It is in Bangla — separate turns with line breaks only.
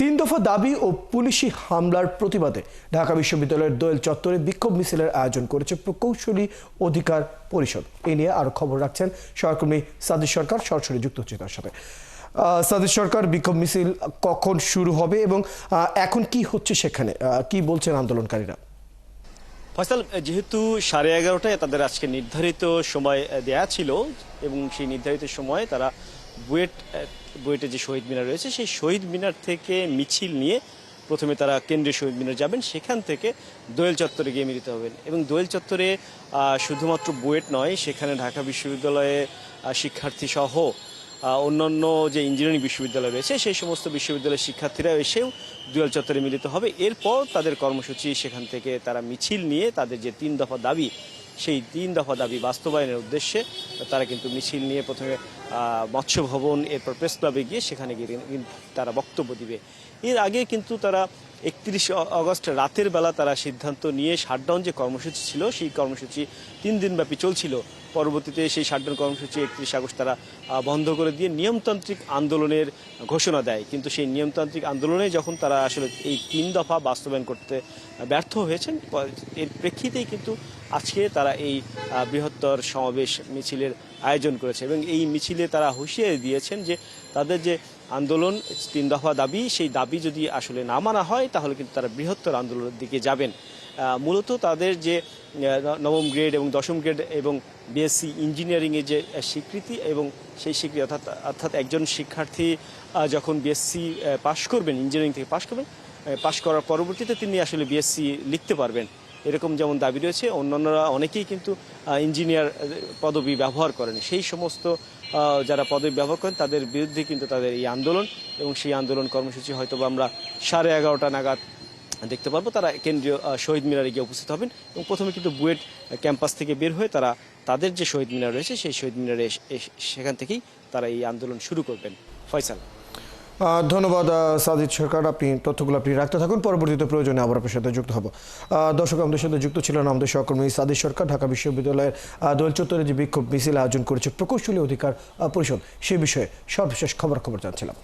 তিন দফা দাবি ও পুলিশি হামলার প্রতিবাদে ঢাকা বিশ্ববিদ্যালয়ের দোয়েল চত্বরে বিক্ষোভ মিছিলের আয়োজন করেছে প্রকৌশলী অধিকার পরিষদ। এই নিয়ে আরো খবর রাখছেন সহকর্মী সাদিদ সরকার, সরাসরি যুক্ত হচ্ছে তার সাথে। সাদিদ সরকার, বিক্ষোভ মিছিল কখন শুরু হবে এবং এখন কি হচ্ছে সেখানে, কি বলছেন আন্দোলনকারীরা?
ফয়সাল, যেহেতু 11:30টায় তাদের আজকে নির্ধারিত সময় দেয়া ছিল এবং সেই নির্ধারিত সময়ে তারা বুয়েটে যে শহীদ মিনার রয়েছে সেই শহীদ মিনার থেকে মিছিল নিয়ে প্রথমে তারা কেন্দ্রীয় শহীদ মিনার যাবেন, সেখান থেকে দোয়েল চত্বরে গিয়ে মিলিত হবেন। এবং দোয়েল চত্বরে শুধুমাত্র বুয়েট নয়, সেখানে ঢাকা বিশ্ববিদ্যালয়ে শিক্ষার্থী সহ অন্যান্য যে ইঞ্জিনিয়ারিং বিশ্ববিদ্যালয় রয়েছে সেই সমস্ত বিশ্ববিদ্যালয়ের শিক্ষার্থীরা এসেও দোয়েল চত্বরে মিলিত হবে। এরপর তাদের কর্মসূচি, সেখান থেকে তারা মিছিল নিয়ে তাদের যে 3 দফা দাবি, সেই 3 দফা দাবি বাস্তবায়নের উদ্দেশ্যে তারা কিন্তু মিছিল নিয়ে প্রথমে মৎস্য ভবন, এরপর প্রেস ক্লাবে গিয়ে সেখানে গিয়ে তারা বক্তব্য দিবে। এর আগে কিন্তু তারা 31 আগস্ট রাতের বেলা তারা সিদ্ধান্ত নিয়ে শাটডাউন যে কর্মসূচি ছিল সেই কর্মসূচি 3 দিনব্যাপী চলছিল। পরবর্তীতে সেই শাটডাউন কর্মসূচি 31 আগস্ট তারা বন্ধ করে দিয়ে নিয়মতান্ত্রিক আন্দোলনের ঘোষণা দেয়। কিন্তু সেই নিয়মতান্ত্রিক আন্দোলনে যখন তারা আসলে এই 3 দফা বাস্তবায়ন করতে ব্যর্থ হয়েছেন, এর প্রেক্ষিতেই কিন্তু আজকে তারা এই বৃহত্তর সমাবেশ মিছিলের আয়োজন করেছে। এবং এই মিছিলে তারা হুঁশিয়ারি দিয়েছেন যে তাদের যে আন্দোলন 3 দফা দাবি, সেই দাবি যদি আসলে না মানা হয় তাহলে কিন্তু তারা বৃহত্তর আন্দোলনের দিকে যাবেন। মূলত তাদের যে নবম গ্রেড এবং দশম গ্রেড এবং বিএসসি ইঞ্জিনিয়ারিংয়ের যে স্বীকৃতি, এবং সেই স্বীকৃতি অর্থাৎ একজন শিক্ষার্থী যখন বিএসসি পাশ করবেন, ইঞ্জিনিয়ারিং থেকে পাশ করার পরবর্তীতে তিনি আসলে বিএসসি লিখতে পারবেন, এরকম যেমন দাবি রয়েছে। অন্যান্যরা অনেকেই কিন্তু ইঞ্জিনিয়ার পদবি ব্যবহার করেন, সেই সমস্ত যারা পদবি ব্যবহার করেন তাদের বিরুদ্ধে কিন্তু তাদের এই আন্দোলন। এবং সেই আন্দোলন কর্মসূচি হয়তো আমরা 11:30 নাগাদ দেখতে পারবো। তারা কেন্দ্রীয় শহীদ মিনারে গিয়ে উপস্থিত হবেন এবং প্রথমে কিন্তু বুয়েট ক্যাম্পাস থেকে বের হয়ে তারা তাদের যে শহীদ মিনার রয়েছে সেই শহীদ মিনারে সেখান থেকেই তারা এই আন্দোলন শুরু করবেন। ফয়সাল,
ধন্যবাদ সাদিদ সরকার, আপনি তথ্যগুলো রাখতে থাকুন, পরবর্তীতে প্রয়োজনে আবার আপনার সাথে যুক্ত হব। দর্শক, আমাদের সাথে যুক্ত ছিলেন আমাদের সহকর্মী সাদিদ সরকার। ঢাকা বিশ্ববিদ্যালয়ের দোয়েল চত্বরে যে বিক্ষোভ মিছিল আয়োজন করেছে প্রকৌশলী অধিকার পরিষদ, সে বিষয়ে সর্বশেষ খবর জানছিলাম।